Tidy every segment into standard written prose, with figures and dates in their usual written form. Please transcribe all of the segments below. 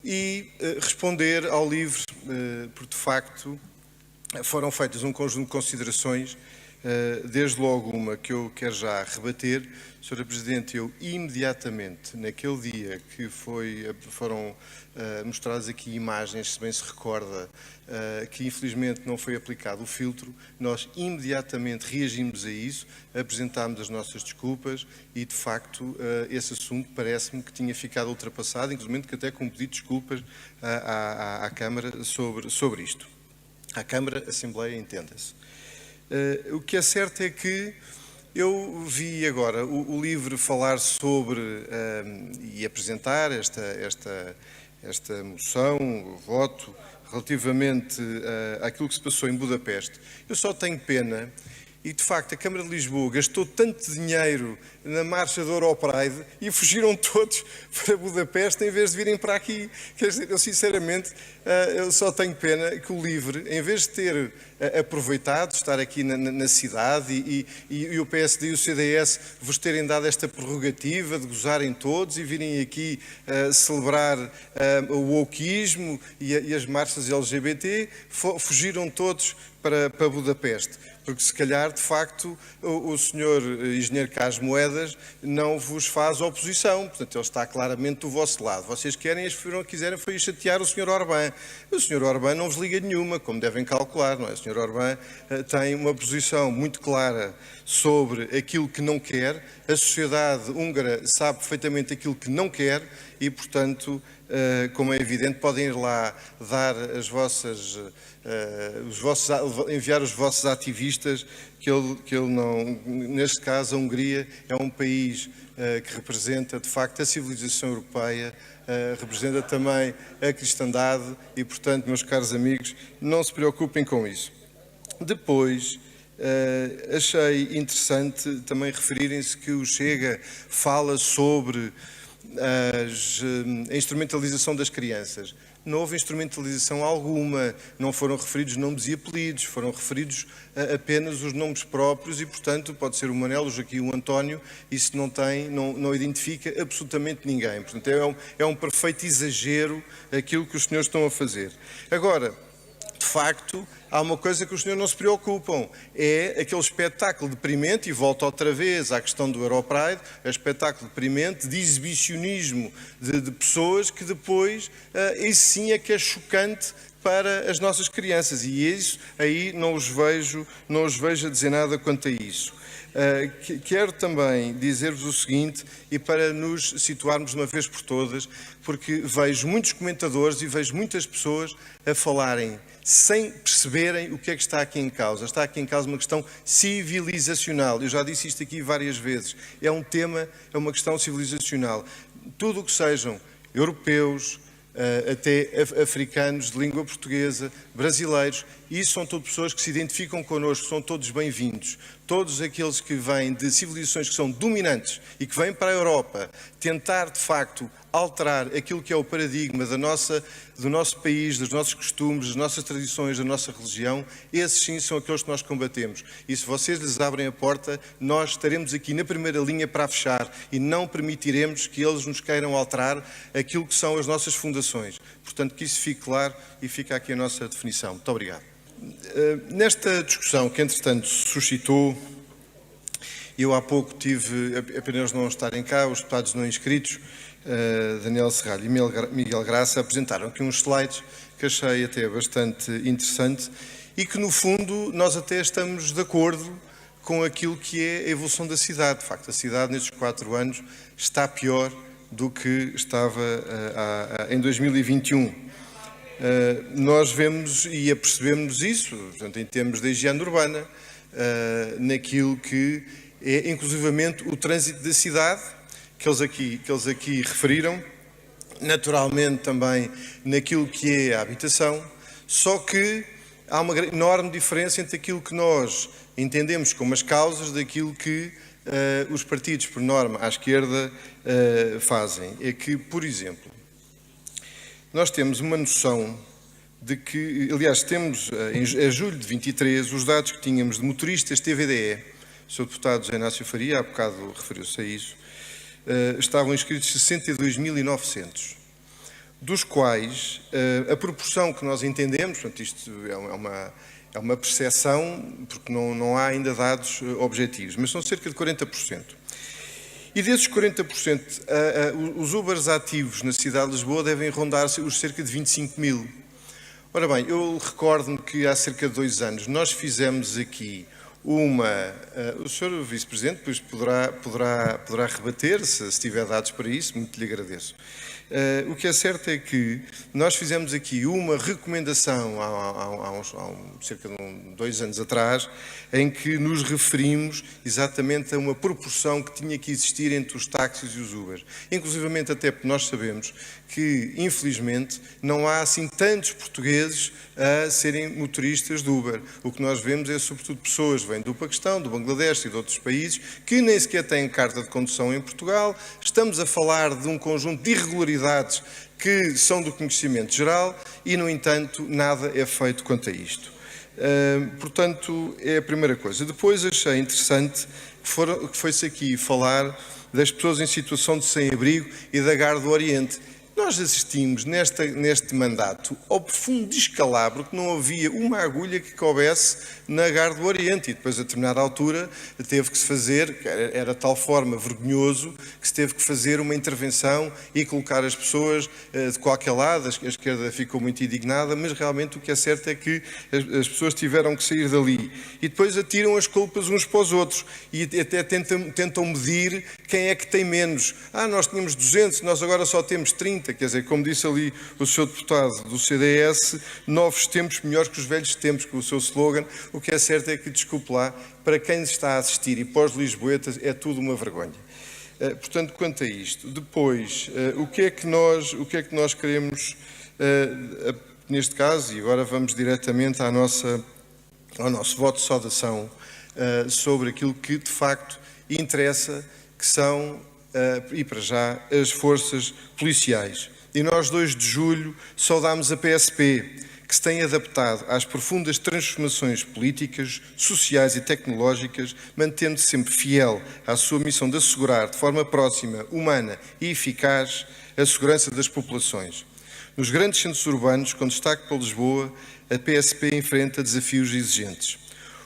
e responder ao LIVRE, porque de facto foram feitas um conjunto de considerações, desde logo uma que eu quero já rebater. Sra. Presidente, eu imediatamente, naquele dia que foram mostradas aqui imagens, se bem se recorda, que infelizmente não foi aplicado o filtro, nós imediatamente reagimos a isso, apresentámos as nossas desculpas e, de facto, esse assunto parece-me que tinha ficado ultrapassado, inclusive que até com um pedido de desculpas à Câmara sobre isto. À Câmara, Assembleia, entenda-se. O que é certo é que eu vi agora o LIVRE falar sobre e apresentar esta moção, o voto, relativamente àquilo que se passou em Budapeste. Eu só tenho pena, e de facto a Câmara de Lisboa gastou tanto dinheiro na marcha do Europride e fugiram todos para Budapeste em vez de virem para aqui. Quer dizer, eu sinceramente eu só tenho pena que o LIVRE, em vez de ter aproveitado estar aqui na cidade e o PSD e o CDS vos terem dado esta prerrogativa de gozarem todos e virem aqui celebrar o wokeismo e as marchas LGBT, fugiram todos para Budapeste. Porque se calhar, de facto, o senhor engenheiro Carlos Moedas não vos faz oposição, portanto ele está claramente do vosso lado. Vocês quiserem foi chatear o senhor Orbán. O senhor Orbán não vos liga nenhuma, como devem calcular, não é? O senhor Orbán tem uma posição muito clara sobre aquilo que não quer, a sociedade húngara sabe perfeitamente aquilo que não quer e, portanto, como é evidente, podem ir lá dar enviar os vossos ativistas, que ele não, neste caso a Hungria é um país que representa de facto a civilização europeia, representa também a cristandade e, portanto, meus caros amigos, não se preocupem com isso. Depois, achei interessante também referirem-se que o Chega fala sobre a instrumentalização das crianças. Não houve instrumentalização alguma, não foram referidos nomes e apelidos, foram referidos apenas os nomes próprios e, portanto, pode ser o Manel, o Joaquim, o António, isso não identifica absolutamente ninguém. Portanto, é um perfeito exagero aquilo que os senhores estão a fazer. Agora, de facto, há uma coisa que os senhores não se preocupam, é aquele espetáculo deprimente, e volto outra vez à questão do Europride, é espetáculo deprimente de exibicionismo de pessoas que depois, isso sim é que é chocante para as nossas crianças, e isso aí não os vejo a dizer nada quanto a isso. Quero também dizer-vos o seguinte, e para nos situarmos de uma vez por todas, porque vejo muitos comentadores e vejo muitas pessoas a falarem sem perceberem o que é que está aqui em causa. Está aqui em causa uma questão civilizacional. Eu já disse isto aqui várias vezes. É um tema, é uma questão civilizacional. Tudo o que sejam europeus, até africanos de língua portuguesa, brasileiros, isso são todas pessoas que se identificam connosco, são todos bem-vindos. Todos aqueles que vêm de civilizações que são dominantes e que vêm para a Europa tentar, de facto, alterar aquilo que é o paradigma do nosso país, dos nossos costumes, das nossas tradições, da nossa religião, esses sim são aqueles que nós combatemos. E se vocês lhes abrem a porta, nós estaremos aqui na primeira linha para a fechar e não permitiremos que eles nos queiram alterar aquilo que são as nossas fundações. Portanto, que isso fique claro e fica aqui a nossa definição. Muito obrigado. Nesta discussão que, entretanto, se suscitou, eu há pouco tive, apenas não estarem cá, os deputados não inscritos, Daniel Serralho e Miguel Graça, apresentaram aqui uns slides que achei até bastante interessante e que, no fundo, nós até estamos de acordo com aquilo que é a evolução da cidade. De facto, a cidade, nestes 4 anos, está pior do que estava em 2021. Nós vemos e apercebemos isso, portanto, em termos de higiene urbana, naquilo que é, inclusivamente, o trânsito da cidade, que eles aqui referiram, naturalmente também naquilo que é a habitação, só que há uma enorme diferença entre aquilo que nós entendemos como as causas daquilo que os partidos, por norma, à esquerda, fazem. É que, por exemplo, nós temos uma noção de que, aliás, temos em julho de 23 os dados que tínhamos de motoristas TVDE, o Sr. Deputado José Inácio Faria, há bocado referiu-se a isso, estavam inscritos 62.900. dos quais a proporção que nós entendemos, portanto isto é uma percepção, porque não há ainda dados objetivos, mas são cerca de 40%. E desses 40%, os Ubers ativos na cidade de Lisboa devem rondar os cerca de 25 mil. Ora bem, eu recordo-me que há cerca de 2 anos nós fizemos aqui o Sr. Vice-Presidente depois poderá rebater, se tiver dados para isso, muito lhe agradeço. O que é certo é que nós fizemos aqui uma recomendação há cerca de 2 anos atrás, em que nos referimos exatamente a uma proporção que tinha que existir entre os táxis e os Ubers. Inclusivamente até porque nós sabemos que, infelizmente, não há assim tantos portugueses a serem motoristas de Uber. O que nós vemos é, sobretudo, pessoas que vêm do Paquistão, do Bangladesh e de outros países, que nem sequer têm carta de condução em Portugal. Estamos a falar de um conjunto de irregularidades que são do conhecimento geral e, no entanto, nada é feito quanto a isto. Portanto, é a primeira coisa. Depois achei interessante que foi-se aqui falar das pessoas em situação de sem-abrigo e da Guarda do Oriente. Nós assistimos neste mandato ao profundo descalabro que não havia uma agulha que coubesse na Guarda do Oriente e depois a determinada altura teve que se fazer, era de tal forma vergonhoso que se teve que fazer uma intervenção e colocar as pessoas de qualquer lado. A esquerda ficou muito indignada, mas realmente o que é certo é que as pessoas tiveram que sair dali e depois atiram as culpas uns para os outros e até tentam medir quem é que tem menos. Nós tínhamos 200, nós agora só temos 30. Quer dizer, como disse ali o Sr. Deputado do CDS, novos tempos melhores que os velhos tempos, com o seu slogan. O que é certo é que, desculpe lá, para quem está a assistir e pós lisboetas é tudo uma vergonha. Portanto, quanto a isto. Depois, o que é que nós queremos, neste caso, e agora vamos diretamente ao nosso voto de saudação sobre aquilo que, de facto, interessa, que são, e para já, as forças policiais. E nós, 2 de julho, saudámos a PSP, que se tem adaptado às profundas transformações políticas, sociais e tecnológicas, mantendo-se sempre fiel à sua missão de assegurar, de forma próxima, humana e eficaz, a segurança das populações. Nos grandes centros urbanos, com destaque para Lisboa, a PSP enfrenta desafios exigentes.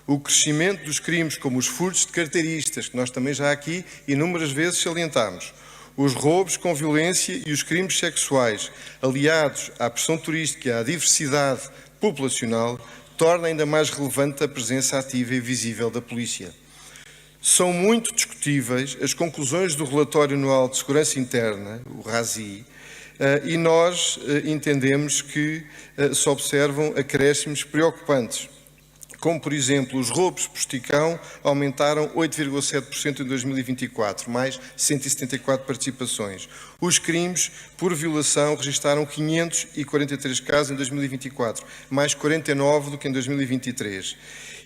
O crescimento dos crimes como os furtos de carteiristas, que nós também já aqui inúmeras vezes salientámos, os roubos com violência e os crimes sexuais, aliados à pressão turística e à diversidade populacional, torna ainda mais relevante a presença ativa e visível da polícia. São muito discutíveis as conclusões do Relatório Anual de Segurança Interna, o RASI, e nós entendemos que se observam acréscimos preocupantes, como, por exemplo, os roubos por esticão aumentaram 8,7% em 2024, mais 174 participações. Os crimes por violação registaram 543 casos em 2024, mais 49 do que em 2023.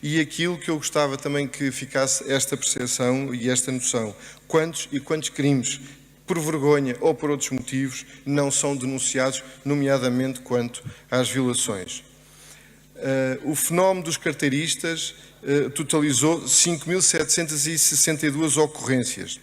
E aquilo que eu gostava também que ficasse esta percepção e esta noção, quantos crimes, por vergonha ou por outros motivos, não são denunciados, nomeadamente quanto às violações. O fenómeno dos carteiristas totalizou 5.762 ocorrências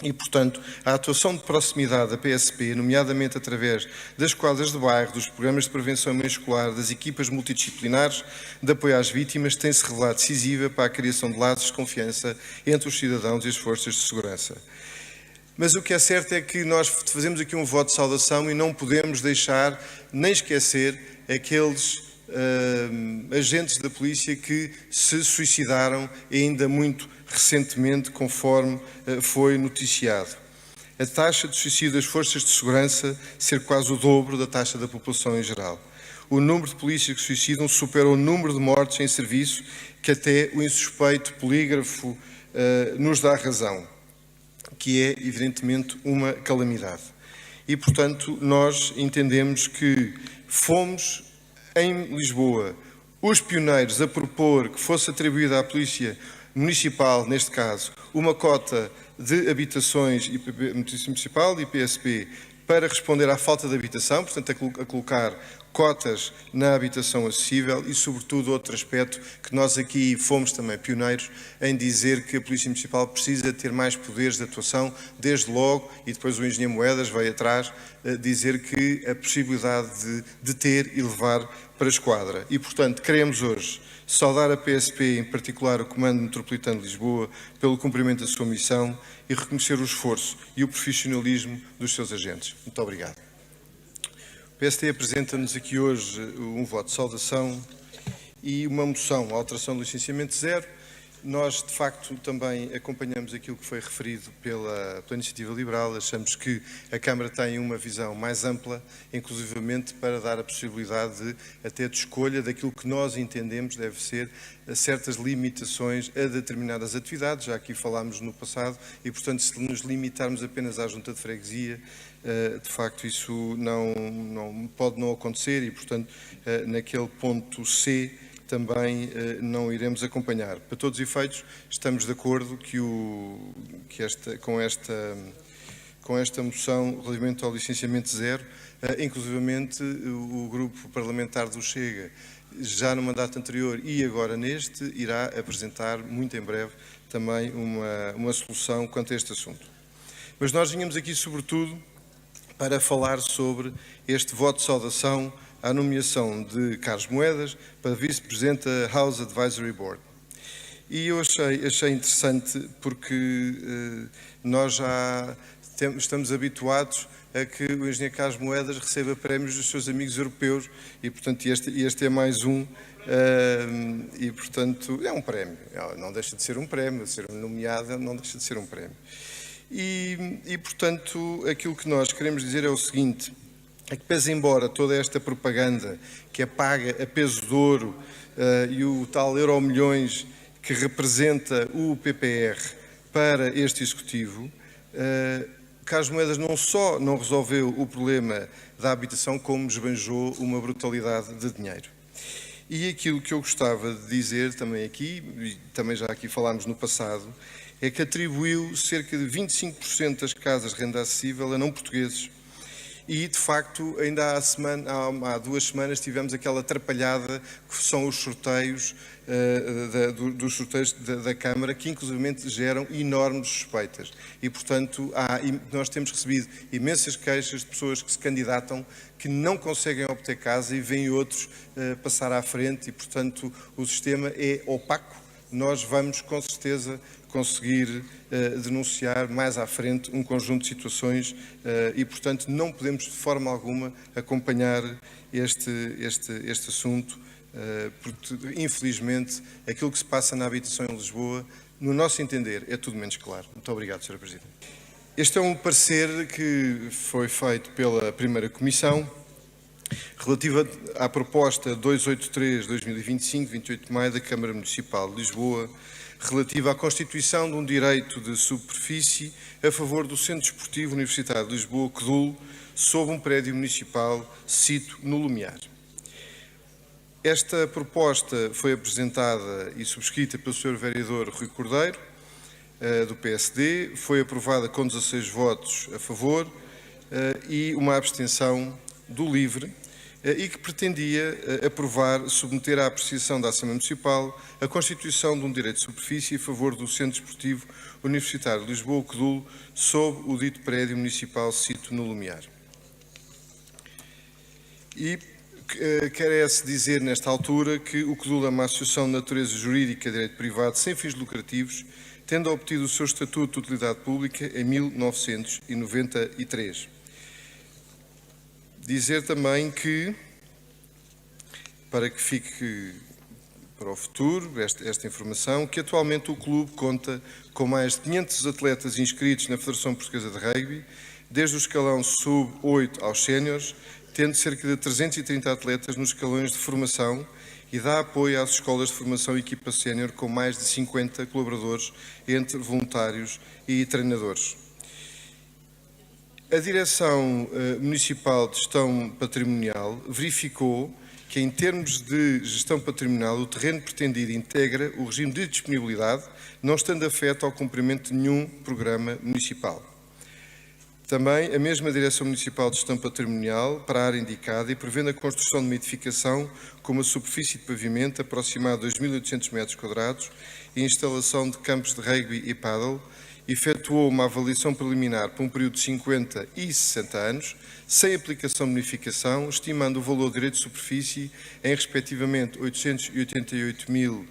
e, portanto, a atuação de proximidade da PSP, nomeadamente através das quadras de bairro, dos programas de prevenção em meio escolar, das equipas multidisciplinares de apoio às vítimas, tem-se revelado decisiva para a criação de laços de confiança entre os cidadãos e as forças de segurança. Mas o que é certo é que nós fazemos aqui um voto de saudação e não podemos deixar nem esquecer aqueles agentes da polícia que se suicidaram ainda muito recentemente, conforme foi noticiado. A taxa de suicídio das forças de segurança ser quase o dobro da taxa da população em geral. O número de polícias que se suicidam supera o número de mortes em serviço, que até o insuspeito polígrafo nos dá razão, que é, evidentemente, uma calamidade. E, portanto, nós entendemos que fomos, em Lisboa, os pioneiros a propor que fosse atribuída à Polícia Municipal, neste caso, uma cota de habitações municipal e PSP para responder à falta de habitação, portanto, a colocar cotas na habitação acessível e, sobretudo, outro aspecto que nós aqui fomos também pioneiros em dizer que a Polícia Municipal precisa ter mais poderes de atuação, desde logo, e depois o Engenheiro Moedas veio atrás, dizer que a possibilidade de deter e levar para a esquadra. E, portanto, queremos hoje saudar a PSP, em particular o Comando Metropolitano de Lisboa, pelo cumprimento da sua missão e reconhecer o esforço e o profissionalismo dos seus agentes. Muito obrigado. O PST apresenta-nos aqui hoje um voto de saudação e uma moção, a alteração do licenciamento zero. Nós, de facto, também acompanhamos aquilo que foi referido pela Iniciativa Liberal. Achamos que a Câmara tem uma visão mais ampla, inclusivamente para dar a possibilidade de, até de escolha daquilo que nós entendemos deve ser certas limitações a determinadas atividades. Já aqui falámos no passado e, portanto, se nos limitarmos apenas à Junta de Freguesia, de facto, isso pode não acontecer e, portanto, naquele ponto C, também não iremos acompanhar. Para todos os efeitos, estamos de acordo com esta moção relativamente ao licenciamento zero, inclusivamente o grupo parlamentar do Chega, já no mandato anterior e agora neste, irá apresentar muito em breve também uma solução quanto a este assunto. Mas nós vínhamos aqui, sobretudo, para falar sobre este voto de saudação à nomeação de Carlos Moedas para vice-presidente da House Advisory Board. E eu achei interessante porque nós já estamos habituados a que o engenheiro Carlos Moedas receba prémios dos seus amigos europeus e, portanto, este é mais um e, portanto, é um prémio. Não deixa de ser um prémio, ser nomeado não deixa de ser um prémio. E, portanto, aquilo que nós queremos dizer é o seguinte, é que, pese embora toda esta propaganda que é paga a peso de ouro e o tal Euromilhões que representa o PPR para este Executivo, Carlos Moedas não só não resolveu o problema da habitação, como esbanjou uma brutalidade de dinheiro. E aquilo que eu gostava de dizer também aqui, e também já aqui falámos no passado, é que atribuiu cerca de 25% das casas de renda acessível a não portugueses. E, de facto, ainda há 2 semanas tivemos aquela atrapalhada que são os sorteios, dos sorteios da Câmara, que inclusivamente geram enormes suspeitas. E, portanto, nós temos recebido imensas queixas de pessoas que se candidatam, que não conseguem obter casa e veem outros passar à frente e, portanto, o sistema é opaco. Nós vamos, com certeza, conseguir denunciar mais à frente um conjunto de situações e, portanto, não podemos de forma alguma acompanhar este assunto, porque, infelizmente, aquilo que se passa na habitação em Lisboa, no nosso entender, é tudo menos claro. Muito obrigado, Sr. Presidente. Este é um parecer que foi feito pela primeira Comissão, relativa à proposta 283/2025, 28 de maio, da Câmara Municipal de Lisboa, relativa à constituição de um direito de superfície a favor do Centro Desportivo Universitário de Lisboa, CDUL, sob um prédio municipal, cito, no Lumiar. Esta proposta foi apresentada e subscrita pelo Sr. Vereador Rui Cordeiro, do PSD, foi aprovada com 16 votos a favor e uma abstenção do LIVRE, e que pretendia aprovar, submeter à apreciação da Assembleia Municipal a constituição de um direito de superfície a favor do Centro Desportivo Universitário de Lisboa, o CDUL, sob o dito prédio municipal, cito, no Lumiar. E quer-se dizer, nesta altura, que o CDUL é uma associação de natureza jurídica de direito privado sem fins lucrativos, tendo obtido o seu estatuto de utilidade pública em 1993. Dizer também que, para que fique para o futuro esta informação, que atualmente o clube conta com mais de 500 atletas inscritos na Federação Portuguesa de Rugby, desde o escalão sub-8 aos séniores, tendo cerca de 330 atletas nos escalões de formação e dá apoio às escolas de formação e equipa sénior com mais de 50 colaboradores entre voluntários e treinadores. A Direção Municipal de Gestão Patrimonial verificou que, em termos de gestão patrimonial, o terreno pretendido integra o regime de disponibilidade, não estando afeto ao cumprimento de nenhum programa municipal. Também a mesma Direção Municipal de Gestão Patrimonial para a área indicada e prevendo a construção de uma edificação com uma superfície de pavimento aproximada de 2.800 metros quadrados e instalação de campos de rugby e paddle, efetuou uma avaliação preliminar por um período de 50 e 60 anos, sem aplicação de bonificação, estimando o valor de direito de superfície em respectivamente 888.000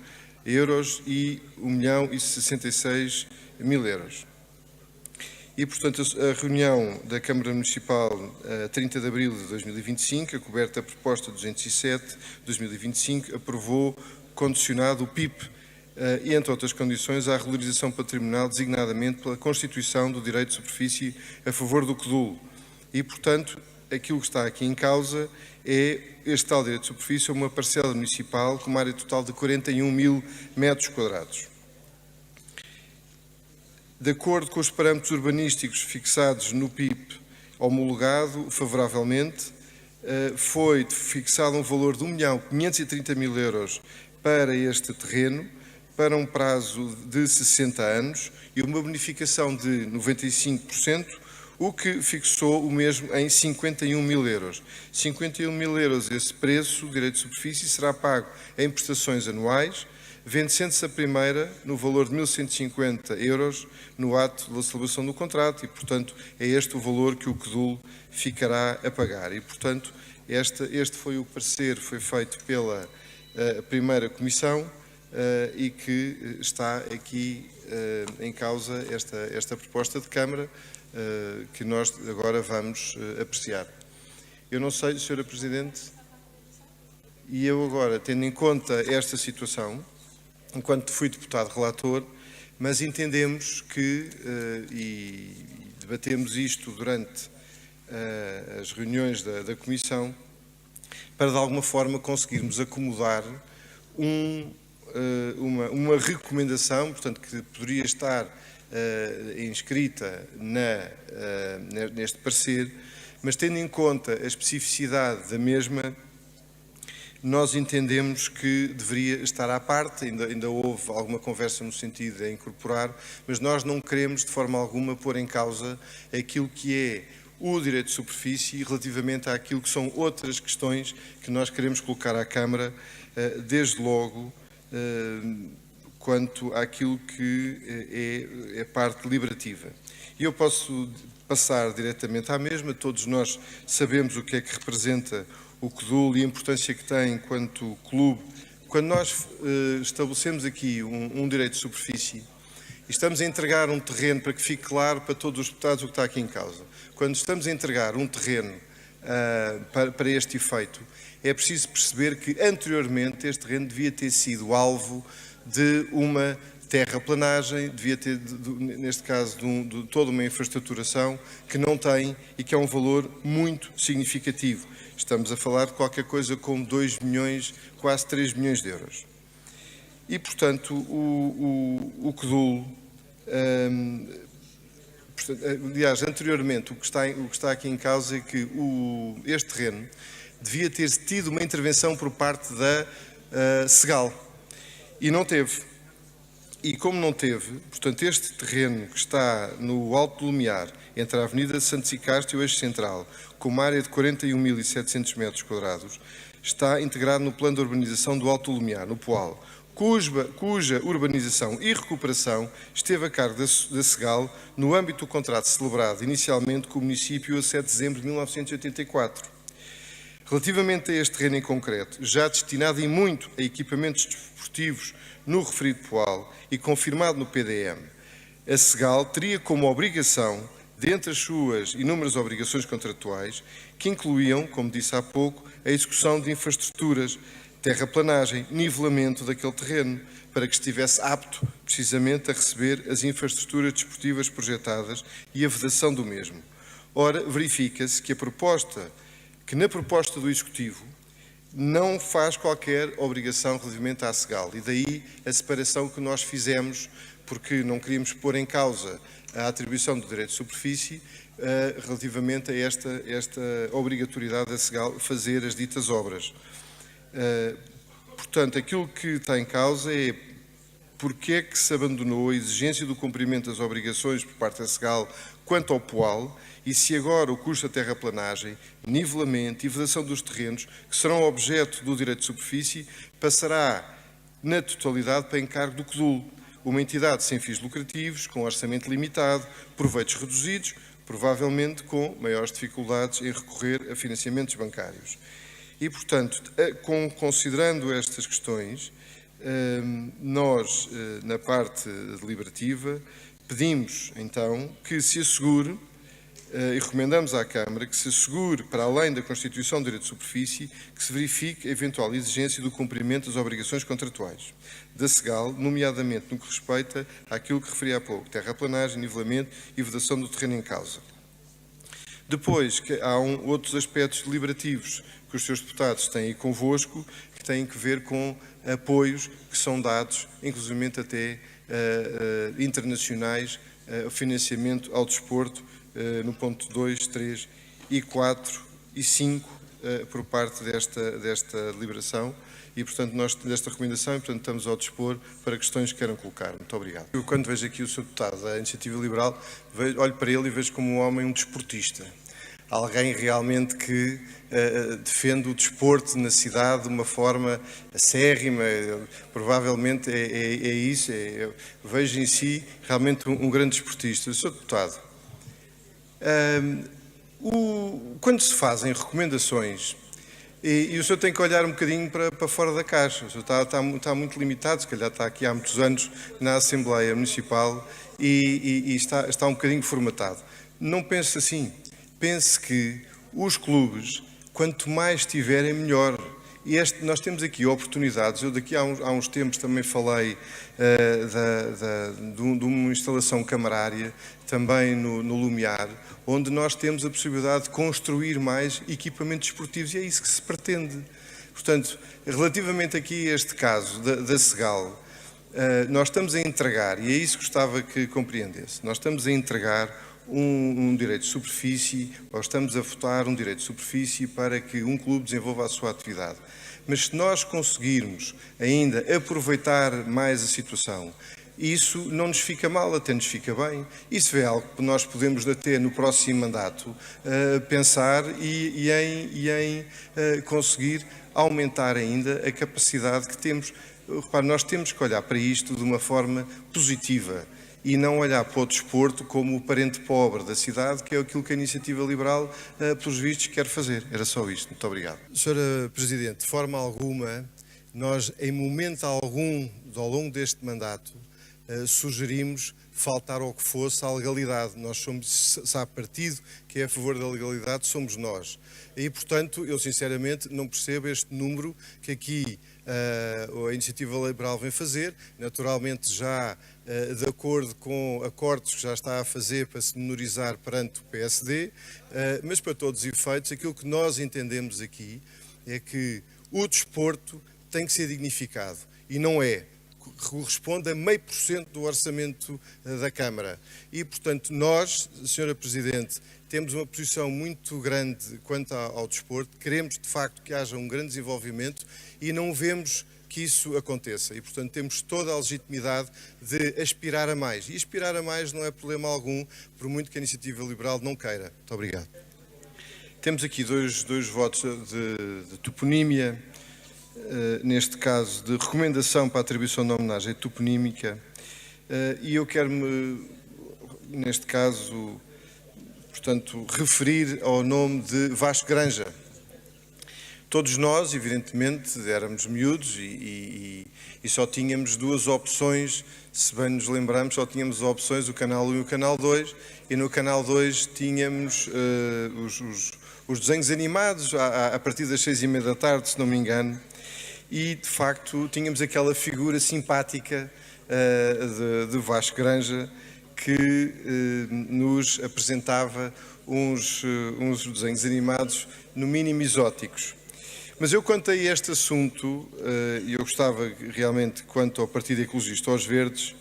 euros e 1.066.000 euros. E, portanto, a reunião da Câmara Municipal, 30 de abril de 2025, a coberta a proposta 207 de 2025, aprovou, condicionado o PIP, e, entre outras condições, à regularização patrimonial, designadamente pela constituição do direito de superfície a favor do CDUL. E, portanto, aquilo que está aqui em causa é este tal direito de superfície a uma parcela municipal com uma área total de 41.000 metros quadrados. De acordo com os parâmetros urbanísticos fixados no PIP homologado favoravelmente, foi fixado um valor de 1.530.000 euros para este terreno, para um prazo de 60 anos e uma bonificação de 95%, o que fixou o mesmo em 51.000 euros. 51.000 euros, esse preço, direito de superfície, será pago em prestações anuais, vencendo-se a primeira no valor de 1.150 euros no ato da celebração do contrato e, portanto, é este o valor que o CDUL ficará a pagar. E, portanto, este foi o parecer que foi feito pela primeira comissão e que está aqui em causa esta proposta de Câmara que nós agora vamos apreciar. Eu não sei, Sra. Presidente, e eu agora, tendo em conta esta situação, enquanto fui deputado relator, mas entendemos que, e debatemos isto durante as reuniões da Comissão, para de alguma forma conseguirmos acomodar uma recomendação, portanto, que poderia estar inscrita neste parecer, mas tendo em conta a especificidade da mesma, nós entendemos que deveria estar à parte, ainda houve alguma conversa no sentido de incorporar, mas nós não queremos de forma alguma pôr em causa aquilo que é o direito de superfície relativamente àquilo que são outras questões que nós queremos colocar à Câmara, desde logo, quanto àquilo que é parte liberativa. E eu posso passar diretamente à mesma, todos nós sabemos o que é que representa o CDUL e a importância que tem enquanto clube. Quando nós estabelecemos aqui um direito de superfície, e estamos a entregar um terreno, para que fique claro para todos os deputados o que está aqui em causa, quando estamos a entregar um terreno para este efeito, é preciso perceber que anteriormente este terreno devia ter sido alvo de uma terraplanagem, devia ter, neste caso, de toda uma infraestruturação que não tem e que é um valor muito significativo. Estamos a falar de qualquer coisa como 2 milhões, quase 3 milhões de euros. E, portanto, o CDUL, aliás, anteriormente, o que está aqui em causa é que este terreno devia ter tido uma intervenção por parte da Segal e não teve. E como não teve, portanto, este terreno que está no Alto do Lumiar, entre a Avenida Santos e Castro e o Eixo Central, com uma área de 41.700 metros quadrados, está integrado no plano de urbanização do Alto do Lumiar, no Poal, cuja urbanização e recuperação esteve a cargo da Segal no âmbito do contrato celebrado inicialmente com o município a 7 de dezembro de 1984. Relativamente a este terreno em concreto, já destinado em muito a equipamentos desportivos no referido Poal e confirmado no PDM, a Segal teria como obrigação, dentre as suas inúmeras obrigações contratuais, que incluíam, como disse há pouco, a execução de infraestruturas, terraplanagem, nivelamento daquele terreno, para que estivesse apto, precisamente, a receber as infraestruturas desportivas projetadas e a vedação do mesmo. Ora, verifica-se que na proposta do Executivo não faz qualquer obrigação relativamente à Segal. E daí a separação que nós fizemos, porque não queríamos pôr em causa a atribuição do direito de superfície relativamente a esta obrigatoriedade da Segal fazer as ditas obras. Portanto, aquilo que está em causa é porque é que se abandonou a exigência do cumprimento das obrigações por parte da Segal quanto ao POAL, e se agora o custo da terraplanagem, nivelamento e vedação dos terrenos, que serão objeto do direito de superfície, passará na totalidade para encargo do CDUL, uma entidade sem fins lucrativos, com orçamento limitado, proveitos reduzidos, provavelmente com maiores dificuldades em recorrer a financiamentos bancários. E, portanto, considerando estas questões, nós, na parte deliberativa, pedimos, então, que se assegure, e recomendamos à Câmara, que se assegure, para além da constituição do direito de superfície, que se verifique a eventual exigência do cumprimento das obrigações contratuais da SEGAL, nomeadamente no que respeita àquilo que referi há pouco, terraplanagem, nivelamento e vedação do terreno em causa. Depois, há outros aspectos deliberativos que os seus deputados têm aí convosco, que têm que ver com apoios que são dados, inclusive até internacionais, financiamento ao desporto, no ponto 2, 3 e 4 e 5, por parte desta deliberação e, portanto, nós desta recomendação, e, portanto, estamos ao dispor para questões que queiram colocar. Muito obrigado. Eu, quando vejo aqui o Sr. Deputado da Iniciativa Liberal, olho para ele e vejo como um homem, um desportista. Alguém realmente que defende o desporto na cidade de uma forma acérrima, provavelmente é isso, vejo em si realmente um grande desportista. Sr. Deputado, quando se fazem recomendações, e o senhor tem que olhar um bocadinho para fora da caixa, o senhor está muito limitado, se calhar está aqui há muitos anos na Assembleia Municipal e está um bocadinho formatado. Não pense assim. Pense que os clubes, quanto mais tiverem, melhor. E nós temos aqui oportunidades. Eu daqui há uns tempos também falei de uma instalação camarária, também no Lumiar, onde nós temos a possibilidade de construir mais equipamentos esportivos e é isso que se pretende. Portanto, relativamente aqui a este caso da SEGAL, nós estamos a entregar, e é isso que gostava que compreendesse, nós estamos a entregar um direito de superfície, ou estamos a votar um direito de superfície para que um clube desenvolva a sua atividade. Mas se nós conseguirmos ainda aproveitar mais a situação, isso não nos fica mal, até nos fica bem. Isso é algo que nós podemos até no próximo mandato pensar e em conseguir aumentar ainda a capacidade que temos. Repare, nós temos que olhar para isto de uma forma positiva e não olhar para o desporto como o parente pobre da cidade, que é aquilo que a Iniciativa Liberal, pelos vistos, quer fazer. Era só isto. Muito obrigado. Sra. Presidente, de forma alguma, nós, em momento algum, ao longo deste mandato, sugerimos faltar ao que fosse à legalidade. Nós somos, se há partido que é a favor da legalidade, somos nós. E, portanto, eu sinceramente não percebo este número que aqui a Iniciativa Liberal vem fazer, naturalmente já de acordo com acordos que já está a fazer para se menorizar perante o PSD, mas para todos os efeitos, aquilo que nós entendemos aqui é que o desporto tem que ser dignificado e não é. Corresponde a 0,5% do orçamento da Câmara. E, portanto, nós, Sra. Presidente, temos uma posição muito grande quanto ao desporto, queremos de facto que haja um grande desenvolvimento e não vemos que isso aconteça. E, portanto, temos toda a legitimidade de aspirar a mais. E aspirar a mais não é problema algum, por muito que a Iniciativa Liberal não queira. Muito obrigado. Temos aqui dois votos de toponímia. Neste caso, de recomendação para a atribuição de homenagem toponímica, e eu quero-me, neste caso, portanto, referir ao nome de Vasco Granja. Todos nós, evidentemente, éramos miúdos e só tínhamos duas opções, se bem nos lembramos, só tínhamos as opções, o Canal 1 e o Canal 2, e no Canal 2 tínhamos os desenhos animados a partir das 6h30 da tarde, se não me engano, e, de facto, tínhamos aquela figura simpática de Vasco Granja que nos apresentava uns desenhos animados, no mínimo exóticos. Mas eu, quanto a este assunto, e eu gostava realmente, quanto ao Partido Ecologista aos Verdes,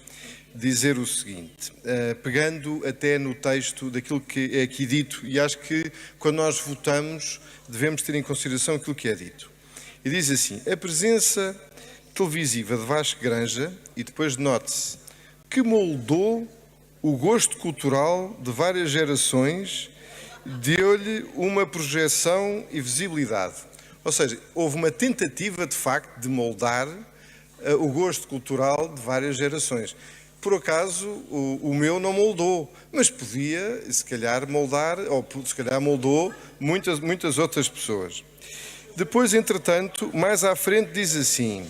dizer o seguinte, pegando até no texto daquilo que é aqui dito, e acho que quando nós votamos devemos ter em consideração aquilo que é dito. E diz assim, a presença televisiva de Vasco Granja, e depois note-se, que moldou o gosto cultural de várias gerações deu-lhe uma projeção e visibilidade. Ou seja, houve uma tentativa, de facto, de moldar o gosto cultural de várias gerações. Por acaso, o meu não moldou, mas podia, se calhar, moldar, ou se calhar moldou muitas outras pessoas. Depois, entretanto, mais à frente diz assim: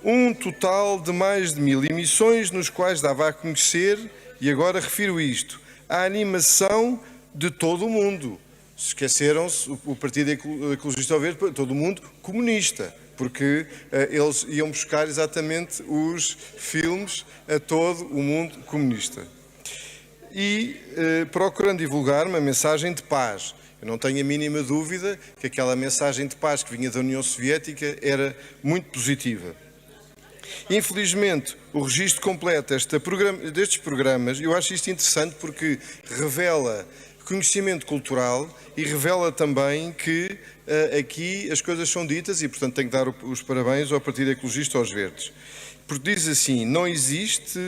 um total de mais de 1000 emissões nos quais dava a conhecer, e agora refiro isto, a animação de todo o mundo. Esqueceram-se, o Partido Ecologista ao Verde, todo o mundo comunista, porque eles iam buscar exatamente os filmes a todo o mundo comunista. E procurando divulgar uma mensagem de paz. Eu não tenho a mínima dúvida que aquela mensagem de paz que vinha da União Soviética era muito positiva. Infelizmente, o registro completo destes programas, eu acho isto interessante porque revela conhecimento cultural e revela também que aqui as coisas são ditas e, portanto, tenho que dar os parabéns ao Partido Ecologista aos Verdes. Porque diz assim, não existe,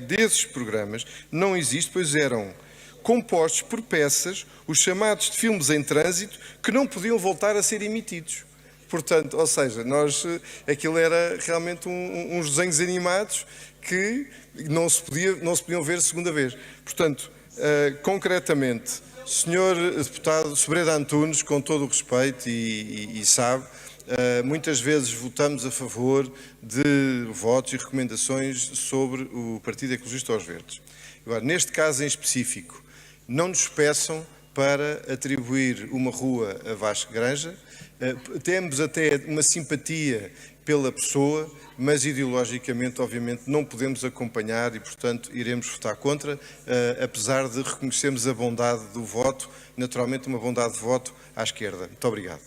desses programas não existe, pois eram compostos por peças, os chamados de filmes em trânsito, que não podiam voltar a ser emitidos. Portanto, ou seja, aquilo era realmente uns desenhos animados que não se podiam ver segunda vez. Portanto, concretamente, Sr. Deputado Sebreda Antunes, com todo o respeito e sabe, muitas vezes votamos a favor de votos e recomendações sobre o Partido Ecologista aos Verdes. Agora, neste caso em específico, não nos peçam para atribuir uma rua a Vasco Granja. Temos até uma simpatia pela pessoa, mas ideologicamente, obviamente, não podemos acompanhar e, portanto, iremos votar contra, apesar de reconhecermos a bondade do voto, naturalmente uma bondade de voto à esquerda. Muito obrigado.